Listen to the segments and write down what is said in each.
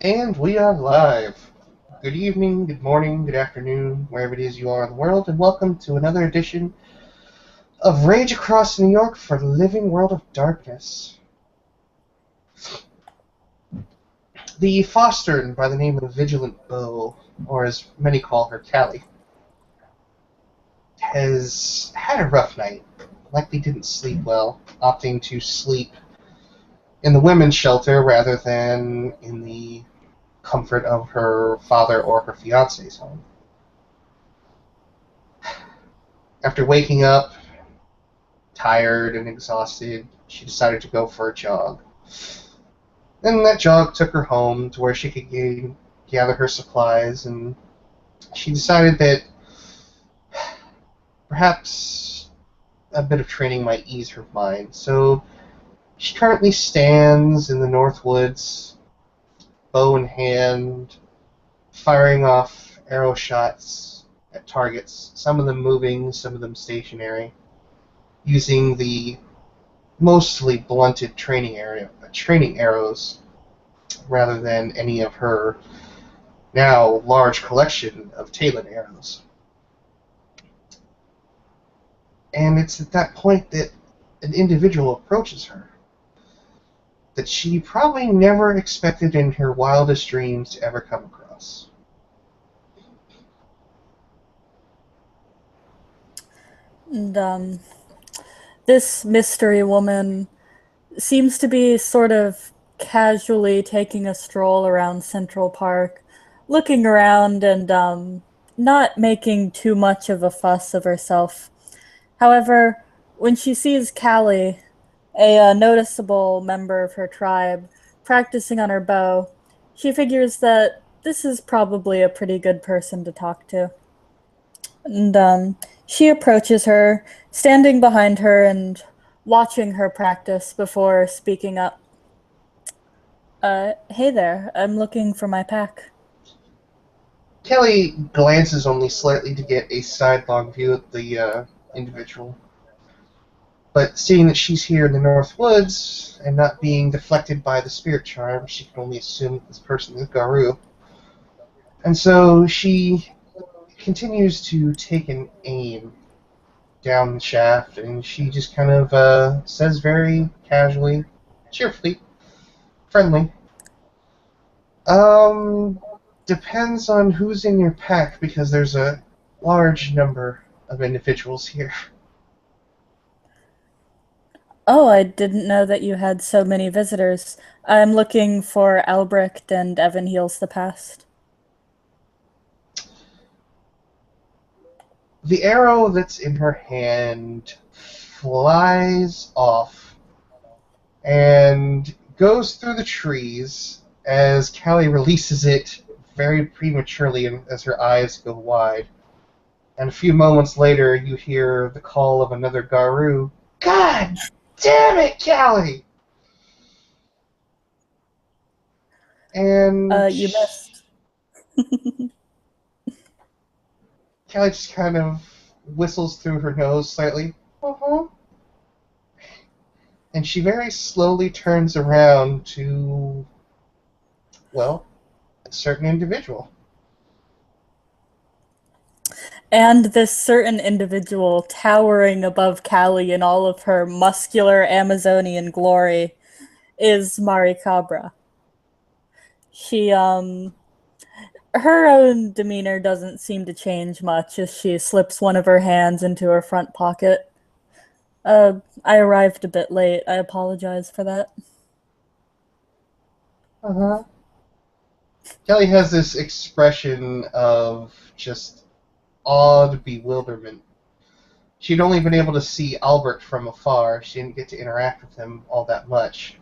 And we are live. Good evening, good morning, good afternoon, wherever it is you are in the world, and welcome to another edition of Rage Across New York for the Living World of Darkness. The Fostered by the name of Vigilant Beau, or as many call her, Callie, has had a rough night. Likely didn't sleep well, opting to sleep in the women's shelter rather than in the comfort of her father or her fiance's home. After waking up, tired and exhausted, she decided to go for a jog. And that jog took her home to where she could gather her supplies, and she decided that perhaps a bit of training might ease her mind. So she currently stands in the North Woods, bow in hand, firing off arrow shots at targets, some of them moving, some of them stationary, using the mostly blunted training arrows rather than any of her now large collection of Talon arrows. And it's at that point that an individual approaches her that she probably never expected in her wildest dreams to ever come across. And this mystery woman seems to be sort of casually taking a stroll around Central Park, looking around and not making too much of a fuss of herself. However, when she sees Callie, a noticeable member of her tribe, practicing on her bow, she figures that this is probably a pretty good person to talk to. And she approaches her, standing behind her and watching her practice before speaking up. Hey there, I'm looking for my pack. Kelly glances only slightly to get a sidelong view at the individual, but seeing that she's here in the North Woods and not being deflected by the spirit charm, she can only assume that this person is Garou. And so she continues to take an aim down the shaft, and she just kind of says very casually, cheerfully, friendly, um, depends on who's in your pack because there's a large number of individuals here. Oh, I didn't know that you had so many visitors. I'm looking for Albrecht and Evan Heals the Past. The arrow that's in her hand flies off and goes through the trees as Callie releases it very prematurely as her eyes go wide. And a few moments later, you hear the call of another Garou. God damn it, Callie! And You missed. Callie just kind of whistles through her nose slightly. Uh-huh. And she very slowly turns around to, well, a certain individual. And this certain individual towering above Callie in all of her muscular Amazonian glory is Mari Cabra. She her own demeanor doesn't seem to change much as she slips one of her hands into her front pocket. I arrived a bit late. I apologize for that. Uh-huh. Kelly has this expression of just awed bewilderment. She'd only been able to see Albert from afar. She didn't get to interact with him all that much.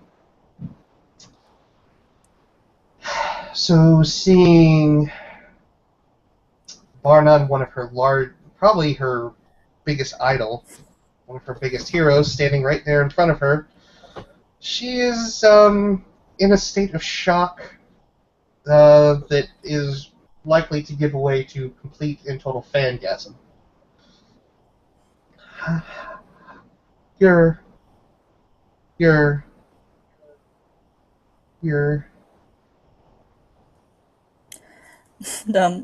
So seeing bar none one of her probably her biggest idol, one of her biggest heroes, standing right there in front of her, she is in a state of shock that is likely to give way to complete and total fangasm. You're, you're, you're.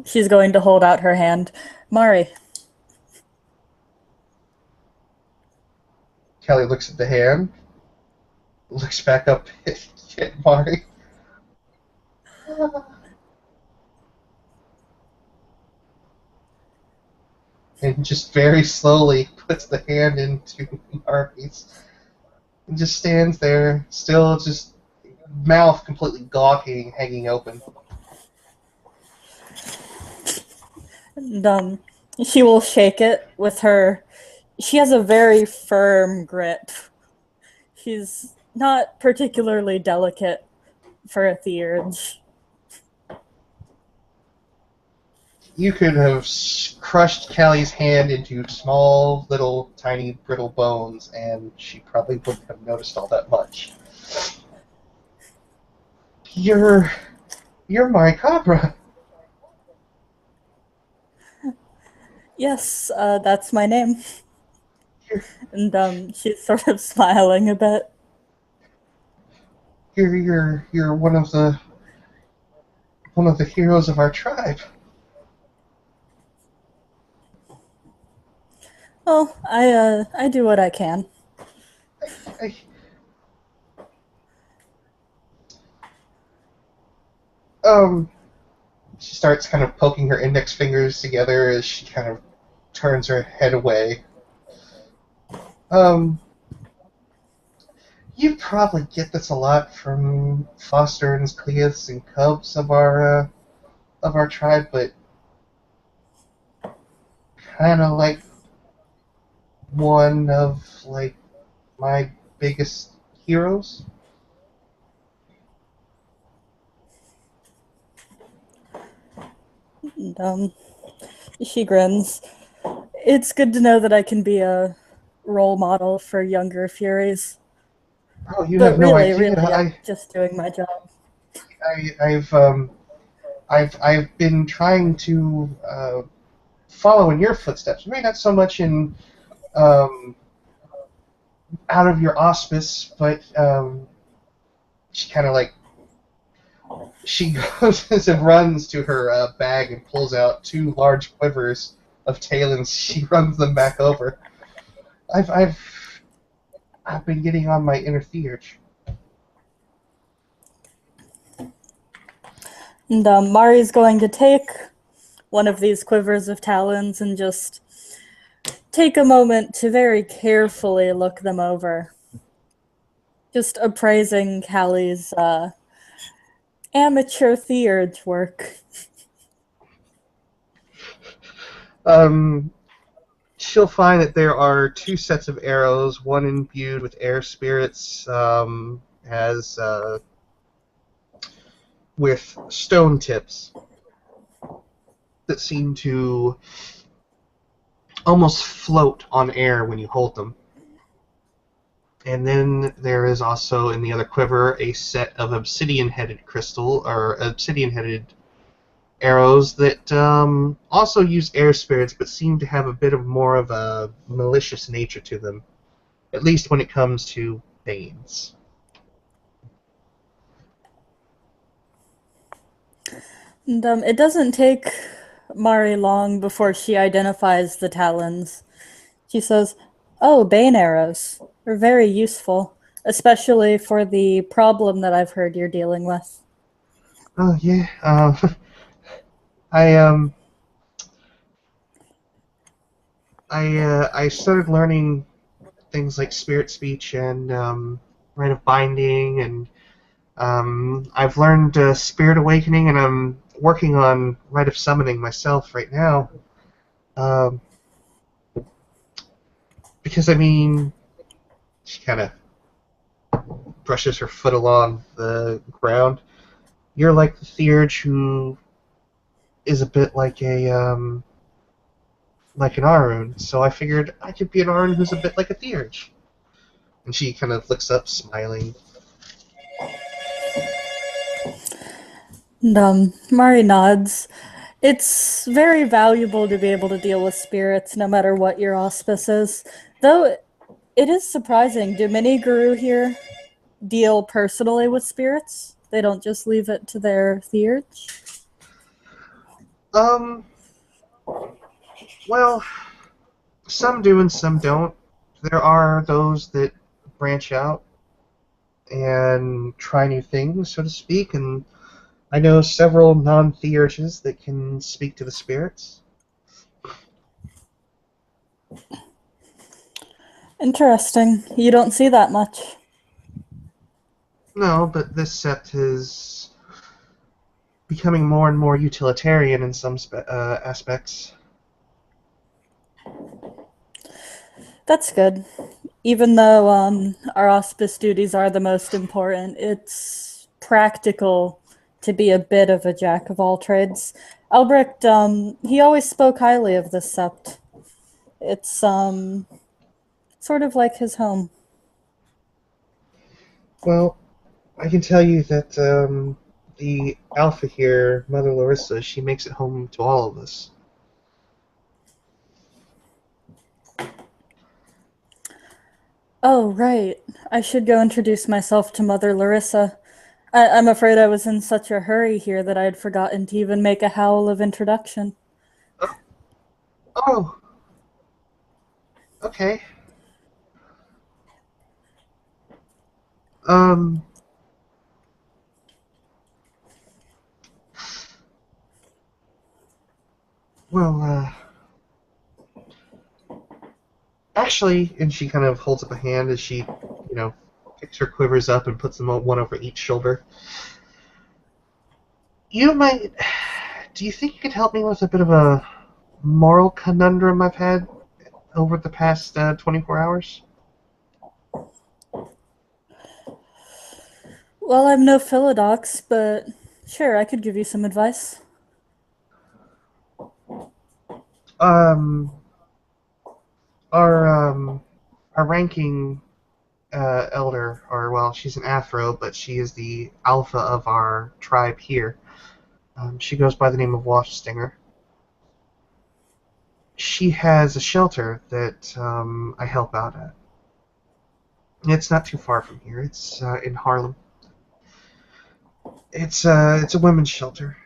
She's going to hold out her hand. Mari. Callie looks at the hand, looks back up at Mari. And just very slowly puts the hand into Mari's. And just stands there, still just mouth completely gawking, hanging open. And she will shake it with her. She has a very firm grip. She's not particularly delicate for a Theurge. You could have crushed Callie's hand into small, little, tiny, brittle bones, and she probably wouldn't have noticed all that much. You're Mari Cabra. Yes, that's my name. You're, And she's sort of smiling a bit. you're one of the heroes of our tribe. Oh, I do what I can. I, she starts kind of poking her index fingers together as she kind of turns her head away. You probably get this a lot from fosterings, Cleus, and cubs of our tribe, but kind of like one of like my biggest heroes. And she grins. It's good to know that I can be a role model for younger Furies. Oh, you But have no really, idea. I'm just doing my job. I've been trying to follow in your footsteps. Maybe not so much in out of your auspice, but she kind of like she goes and runs to her bag and pulls out two large quivers of talons. She runs them back over. I've been getting on my inner theurge. And Mari's going to take one of these quivers of talons and just take a moment to very carefully look them over. Just appraising Callie's amateur theurge work. She'll find that there are two sets of arrows, one imbued with air spirits, as with stone tips that seem to almost float on air when you hold them. And then there is also in the other quiver a set of obsidian-headed crystal or obsidian-headed arrows that also use air spirits, but seem to have a bit of more of a malicious nature to them, at least when it comes to Banes. And it doesn't take Mari long before she identifies the talons. She says, "Oh, bane arrows. They're very useful, especially for the problem that I've heard you're dealing with." Oh yeah, I I started learning things like spirit speech and rite of binding, and I've learned spirit awakening, and I'm working on rite of summoning myself right now. Um, because I mean, she kind of brushes her foot along the ground. You're like the Theurge who is a bit like an Arun, so I figured I could be an Arun who's a bit like a Theurge. And she kind of looks up, smiling. And Mari nods. It's very valuable to be able to deal with spirits no matter what your auspice is. Though it is surprising, do many Guru here deal personally with spirits? They don't just leave it to their Theurge? Um, well, some do and some don't. There are those that branch out and try new things, so to speak, and I know several non-theurges that can speak to the spirits. Interesting. You don't see that much. No, but this sept is becoming more and more utilitarian in some aspects. That's good. Even though our auspice duties are the most important, it's practical to be a bit of a jack of all trades. Albrecht, he always spoke highly of the sept. It's sort of like his home. Well, I can tell you that the alpha here, Mother Larissa, she makes it home to all of us. Oh, right. I should go introduce myself to Mother Larissa. I'm afraid I was in such a hurry here that I had forgotten to even make a howl of introduction. Oh, okay. Um, well, actually, and she kind of holds up a hand as she, picks her quivers up and puts them one over each shoulder. You might. Do you think you could help me with a bit of a moral conundrum I've had over the past 24 hours? Well, I'm no Philodox, but sure, I could give you some advice. Um, our our ranking elder, or well, she's an Athro, but she is the alpha of our tribe here. She goes by the name of Washstinger. She has a shelter that I help out at. It's not too far from here. It's in Harlem. It's a women's shelter,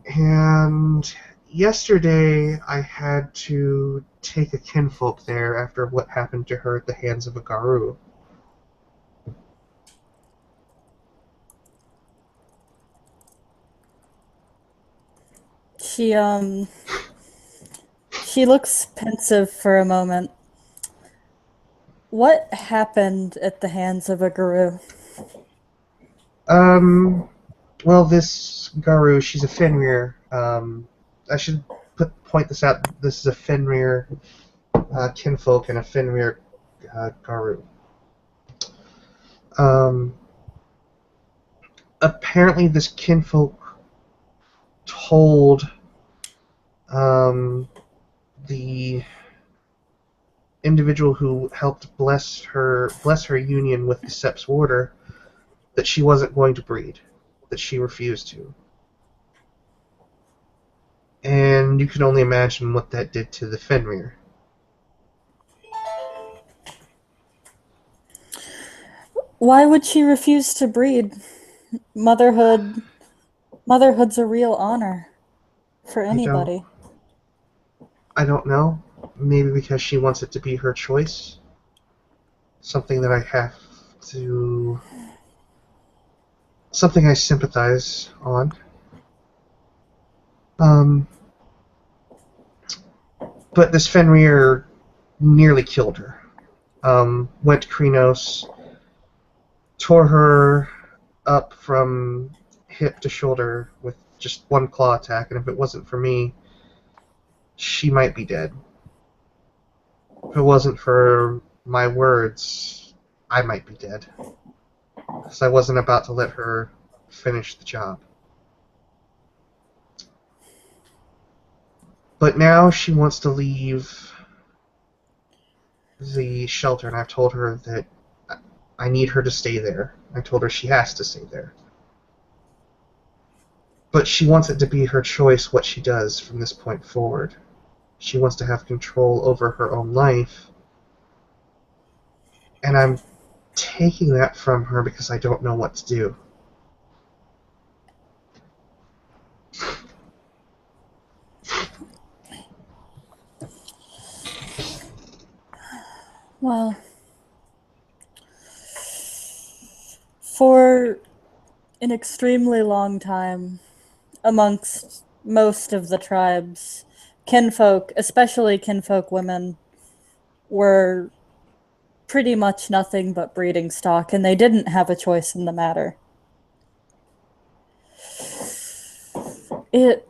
and yesterday I had to take a kinfolk there after what happened to her at the hands of a Garou. She she looks pensive for a moment. What happened at the hands of a guru? Um, well, this Garou, she's a Fenrir. I should point this out. This is a Fenrir kinfolk and a Fenrir Garou. Um, apparently, this kinfolk told um, the individual who helped bless her union with the Seps warder that she wasn't going to breed, that she refused to. And you can only imagine what that did to the Fenrir. Why would she refuse to breed? Motherhood Motherhood's a real honor for I don't anybody. I don't know. Maybe because she wants it to be her choice. Something that I have to something I sympathize on. Um but this Fenrir nearly killed her. Went to Krenos, tore her up from hip to shoulder with just one claw attack, and if it wasn't for me, she might be dead. If it wasn't for my words, I might be dead. Because I wasn't about to let her finish the job. But now she wants to leave the shelter, and I've told her that I need her to stay there. I told her she has to stay there. But she wants it to be her choice what she does from this point forward. She wants to have control over her own life. And I'm taking that from her because I don't know what to do. Well, for an extremely long time, amongst most of the tribes, kinfolk, especially kinfolk women, were pretty much nothing but breeding stock, and they didn't have a choice in the matter. It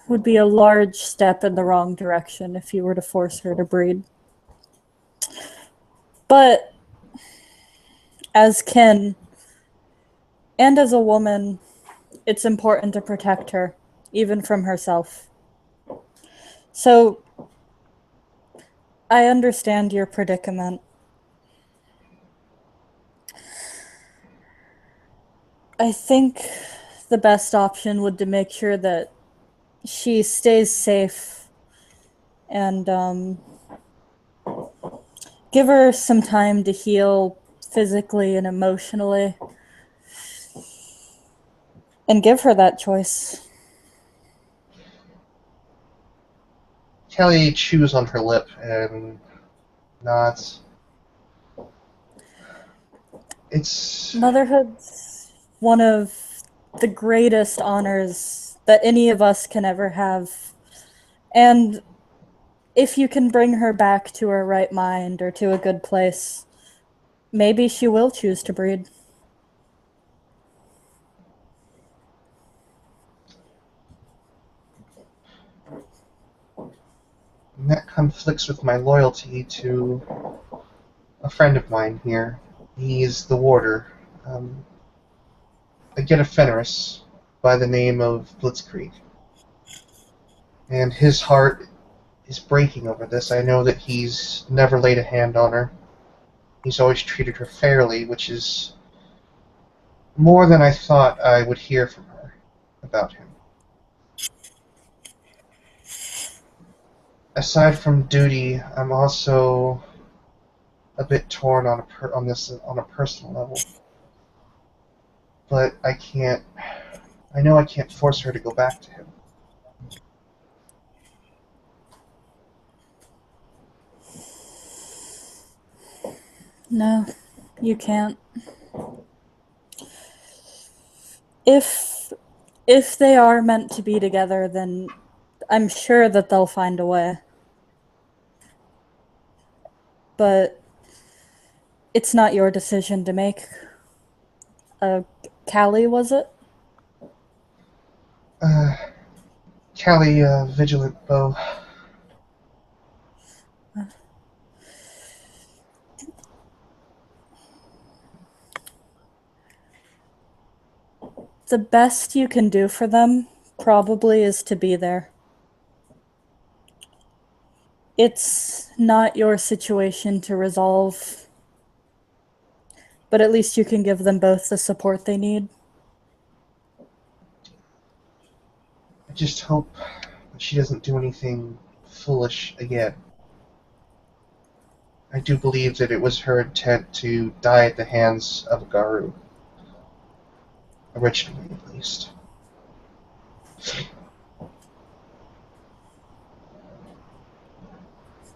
would be a large step in the wrong direction if you were to force her to breed. But as kin and as a woman, it's important to protect her, even from herself. So I understand your predicament. I think the best option would to make sure that she stays safe and give her some time to heal physically and emotionally and give her that choice. Callie chews on her lip and nods. It's Motherhood's one of the greatest honors that any of us can ever have. And if you can bring her back to her right mind or to a good place, maybe she will choose to breed. and that conflicts with my loyalty to a friend of mine here. He's the warder. I get a Fenris by the name of Blitzkrieg. And his heart is breaking over this. I know that he's never laid a hand on her. He's always treated her fairly, which is more than I thought I would hear from her about him. Aside from duty, I'm also a bit torn on a personal level. But I can't. I know I can't force her to go back to him. No, you can't. If they are meant to be together, then I'm sure that they'll find a way. But it's not your decision to make. Callie, was it? Callie, Vigilant Bow. The best you can do for them probably is to be there. It's not your situation to resolve, but at least you can give them both the support they need. I just hope that she doesn't do anything foolish again. I do believe that it was her intent to die at the hands of Garu. Originally, at least.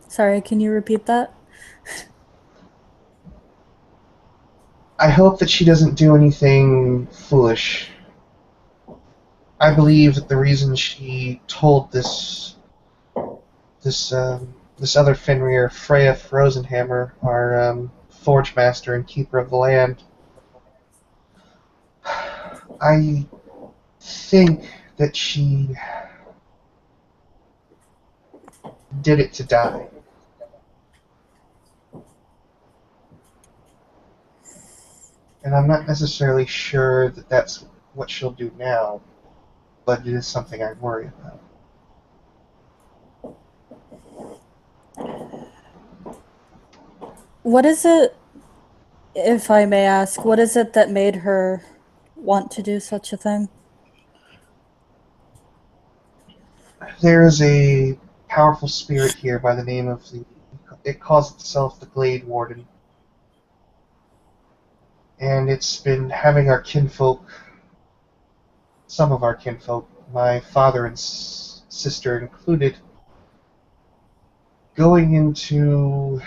Sorry, can you repeat that? I hope that she doesn't do anything foolish. I believe that the reason she told this other Fenrir, Freya Frozenhammer, our Forge Master and Keeper of the Land, I think that she did it to die. And I'm not necessarily sure that that's what she'll do now, but it is something I worry about. What is it, if I may ask, what is it that made her want to do such a thing? There is a powerful spirit here by the name of it calls itself the Glade Warden. And it's been having our kinfolk, some of our kinfolk, my father and sister included, going into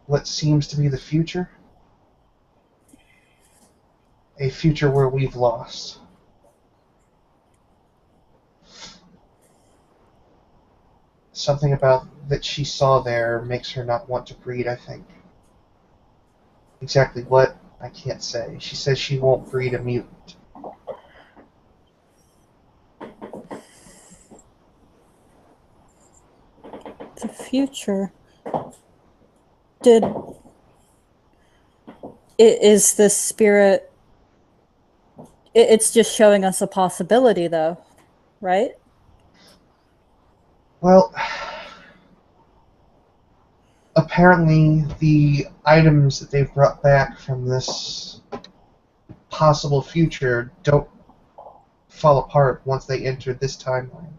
what seems to be the future. A future where we've lost. Something about that she saw there makes her not want to breed, I think. Exactly what, I can't say. She says she won't breed a mutant. The future. Is this spirit... It's just showing us a possibility, though, right? Well, apparently the items that they've brought back from this possible future don't fall apart once they enter this timeline.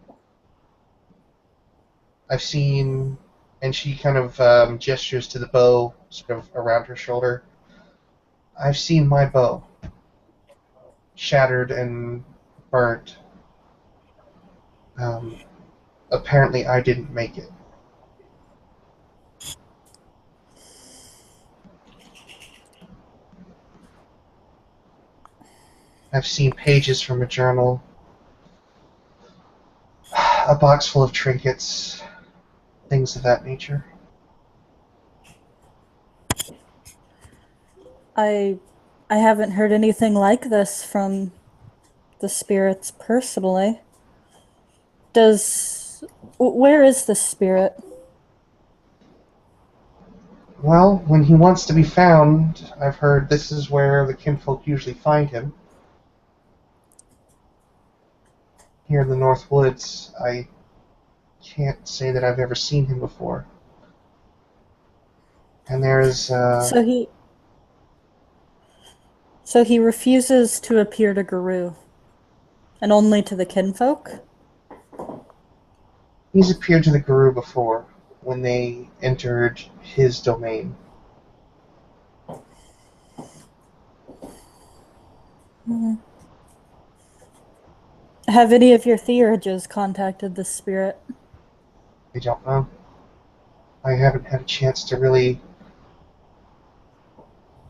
I've seen, and she kind of gestures to the bow sort of around her shoulder. I've seen my bow shattered and burnt. Apparently I didn't make it. I've seen pages from a journal, a box full of trinkets, things of that nature. I haven't heard anything like this from the spirits personally. Where is this spirit? Well, when he wants to be found, I've heard this is where the kinfolk usually find him. Here in the North Woods, I can't say that I've ever seen him before. And there's, So he refuses to appear to Guru, and only to the kinfolk? he's appeared to the Guru before, when they entered his domain. Mm-hmm. Have any of your theurges contacted this spirit? I don't know. I haven't had a chance to really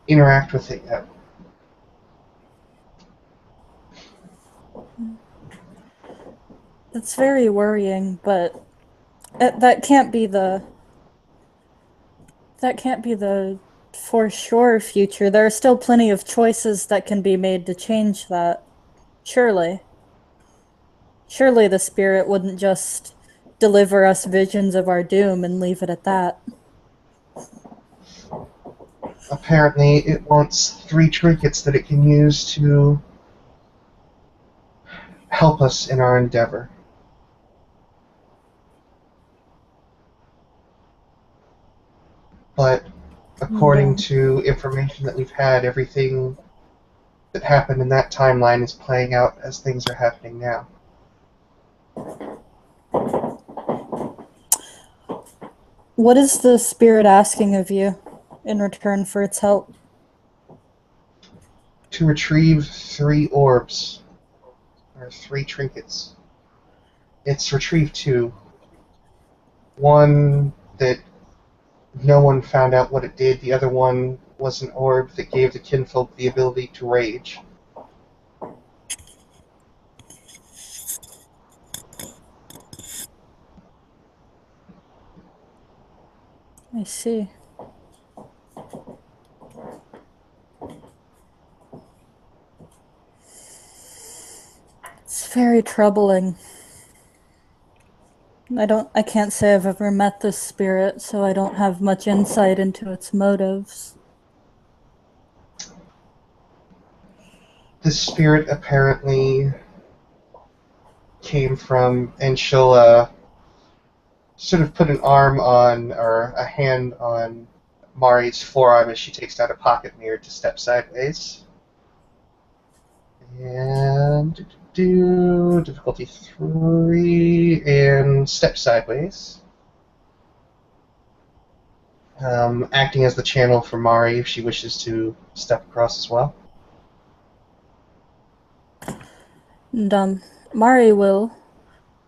interact with it yet. That's very worrying, but that can't be the for sure future. There are still plenty of choices that can be made to change that. Surely the spirit wouldn't just deliver us visions of our doom and leave it at that. Apparently, it wants 3 trinkets that it can use to help us in our endeavor. But according to information that we've had, everything that happened in that timeline is playing out as things are happening now. What is the spirit asking of you in return for its help? To retrieve 3 orbs, or 3 trinkets. It's retrieved 2. One that no one found out what it did. The other one was an orb that gave the kinfolk the ability to rage. I see. It's very troubling. I can't say I've ever met this spirit, so I don't have much insight into its motives. This spirit apparently came from, and she'll sort of put an arm on, or a hand on Mari's forearm as she takes out a pocket mirror to step sideways. And difficulty 3, and step sideways. Acting as the channel for Mari if she wishes to step across as well. And Mari will...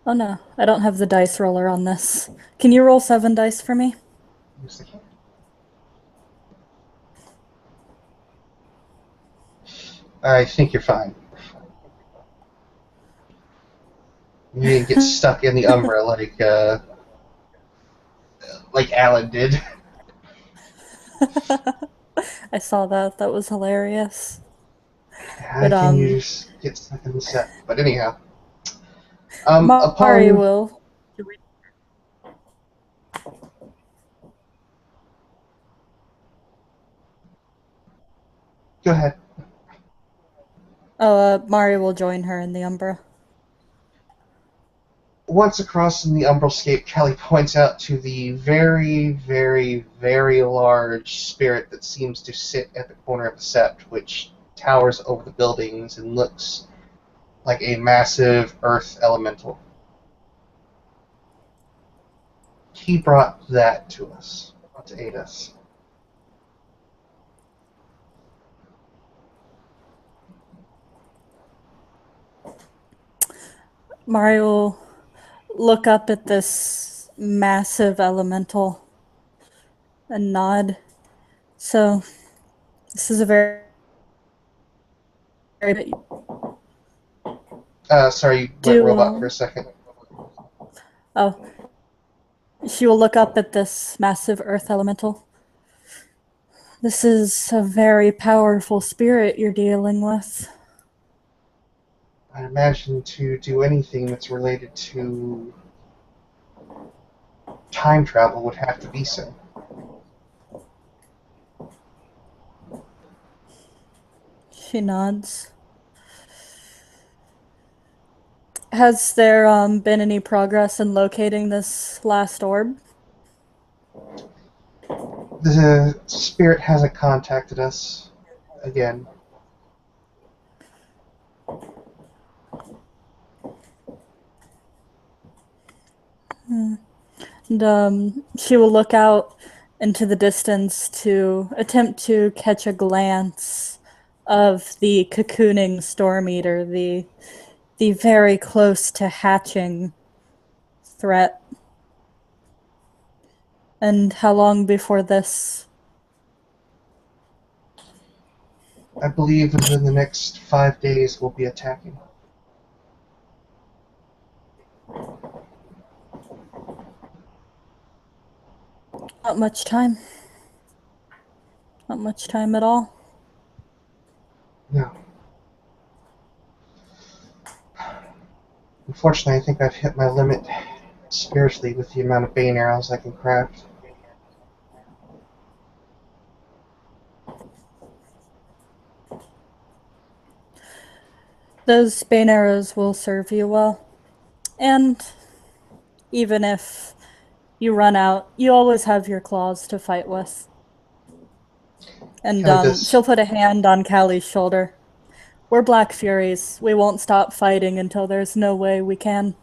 Oh no, I don't have the dice roller on this. Can you roll 7 dice for me? Use the hand. I think you're fine. You didn't get stuck in the Umbra like Alan did. I saw that. That was hilarious. How But can you just get stuck in the set? But anyhow, Mari upon will. go ahead. Mari will join her in the Umbra. Once across in the Umbralscape, Kelly points out to the very, very, very large spirit that seems to sit at the corner of the sept, which towers over the buildings and looks like a massive earth elemental. He brought that to us to aid us. Mari will look up at this massive elemental and nod. So, this is a very Sorry, you went robot for a second. Oh. She will look up at this massive earth elemental. This is a very powerful spirit you're dealing with. I imagine to do anything that's related to time travel would have to be so. She nods. Has there been any progress in locating this last orb? The spirit hasn't contacted us again. And she will look out into the distance to attempt to catch a glance of the cocooning storm eater, the very close to hatching threat. And how long before this? I believe within the next 5 days we'll be attacking. Not much time. Not much time at all. No. Unfortunately, I think I've hit my limit spiritually with the amount of bane arrows I can craft. Those bane arrows will serve you well. And even if you run out, you always have your claws to fight with. And she'll put a hand on Callie's shoulder. We're Black Furies. We won't stop fighting until there's no way we can.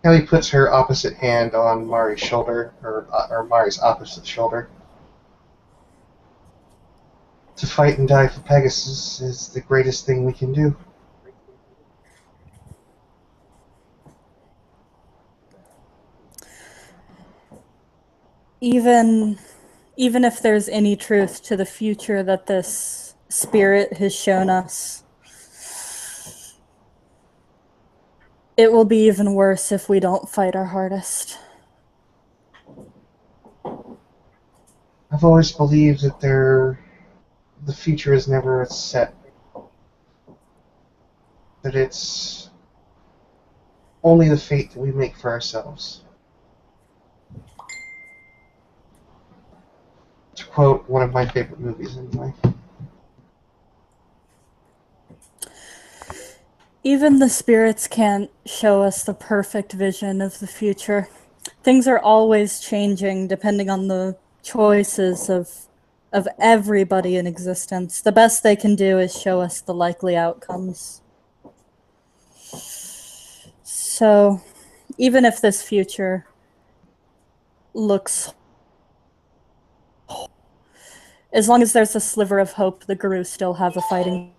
Kelly puts her opposite hand on Mari's shoulder, or Mari's opposite shoulder. To fight and die for Pegasus is the greatest thing we can do. Even if there's any truth to the future that this spirit has shown us, it will be even worse if we don't fight our hardest. I've always believed that the future is never set. That it's only the fate that we make for ourselves. To quote one of my favorite movies, anyway. Even the spirits can't show us the perfect vision of the future. Things are always changing depending on the choices of everybody in existence. The best they can do is show us the likely outcomes. So, even if this future looks, as long as there's a sliver of hope, the Guru still have a fighting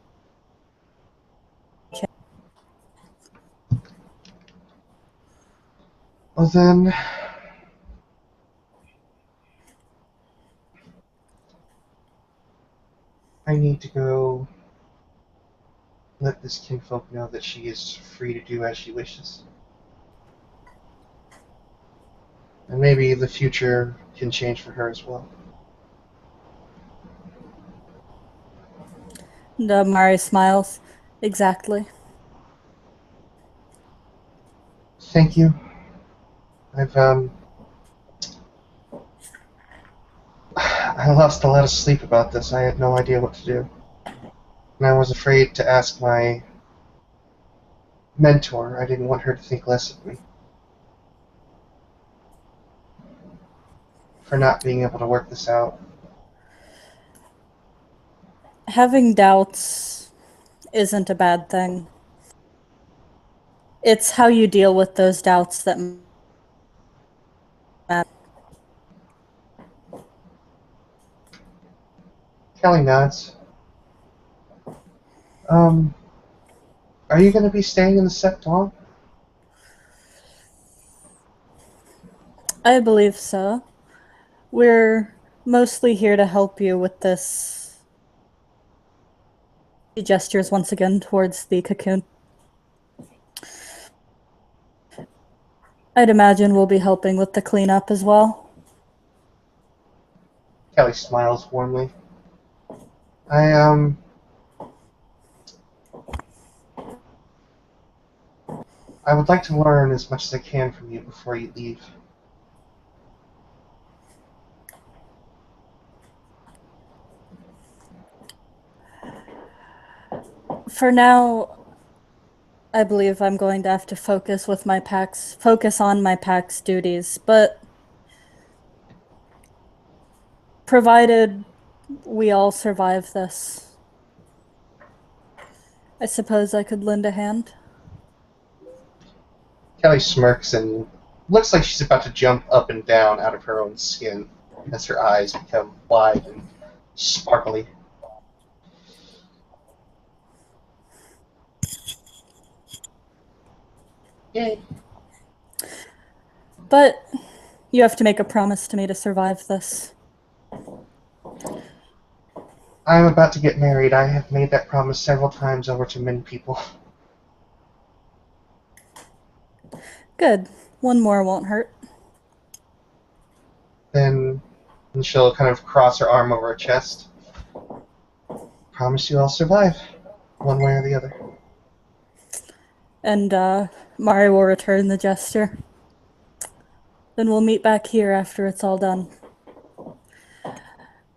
chance. Well then, I need to go let this kinfolk know that she is free to do as she wishes. And maybe the future can change for her as well. And Mari smiles. Exactly. Thank you. I've I lost a lot of sleep about this. I had no idea what to do. And I was afraid to ask my mentor. I didn't want her to think less of me for not being able to work this out. Having doubts isn't a bad thing. It's how you deal with those doubts that matter. Kelly nods. Are you going to be staying in the sect long? I believe so. We're mostly here to help you with this. He gestures once again towards the cocoon. I'd imagine we'll be helping with the cleanup as well. Kelly smiles warmly. I would like to learn as much as I can from you before you leave. For now, I believe I'm going to have to focus on my PAX duties, but provided we all survive this, I suppose I could lend a hand. Kelly smirks and looks like she's about to jump up and down out of her own skin as her eyes become wide and sparkly. Yay. But you have to make a promise to me to survive this. I am about to get married. I have made that promise several times over to many people. Good. One more won't hurt. Then she'll kind of cross her arm over her chest. Promise you I'll survive, one way or the other. And Mari will return the gesture. Then we'll meet back here after it's all done.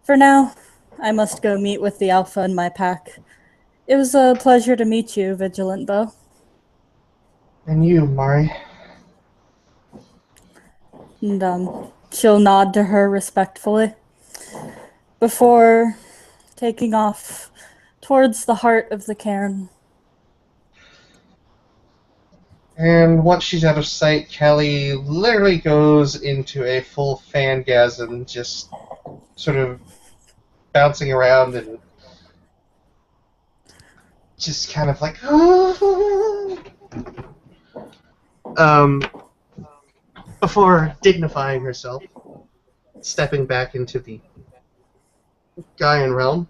For now, I must go meet with the Alpha in my pack. It was a pleasure to meet you, Vigilant Bow. And you, Mari. And she'll nod to her respectfully before taking off towards the heart of the cairn. And once she's out of sight, Kelly literally goes into a full fangasm, just sort of bouncing around and just kind of like before dignifying herself, stepping back into the Gaian realm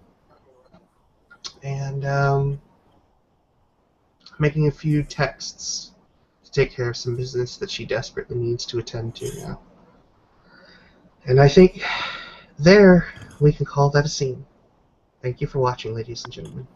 and making a few texts to take care of some business that she desperately needs to attend to now. And I think there we can call that a scene. Thank you for watching, ladies and gentlemen.